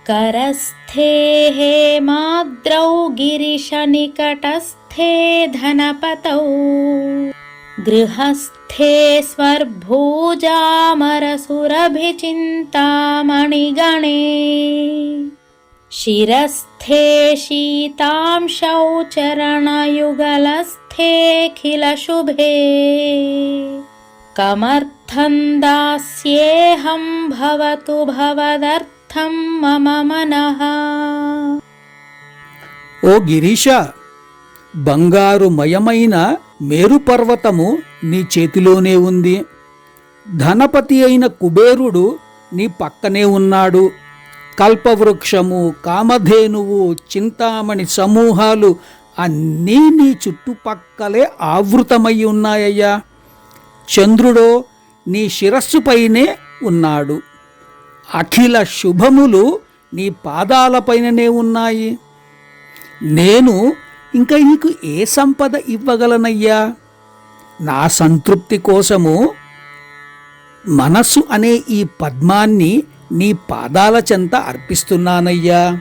करस्थे हेमाद्रौ गिरिशनिकटस्थे धनपतौ गृहस्थे स्वर्भुजामरसुरभिचिन्तामणिगणे शिरस्थे शीतांशौ चरणयुगलस्थेऽखिलशुभे कमर्थं दास्येऽहं भवतु भवदर्थं मम मनः। ఓ గిరీశ, బంగారు మయమైన మేరుపర్వతము నీ చేతిలోనే ఉంది. ధనపతి అయిన కుబేరుడు నీ పక్కనే ఉన్నాడు. కల్పవృక్షము, కామధేనువు, చింతామణి సమూహాలు అన్నీ నీ చుట్టుపక్కలే ఆవృతమై ఉన్నాయ్యా. చంద్రుడో నీ శిరస్సుపైనే ఉన్నాడు. అఖిల శుభములు నీ పాదాలపైననే ఉన్నాయి. నేను ఇంకా నీకు ఏ సంపద ఇవ్వగలనయ్యా? నా సంతృప్తి కోసము మనస్సు అనే ఈ పద్మాన్ని నీ పాదాల చెంత అర్పిస్తున్నానయ్యా.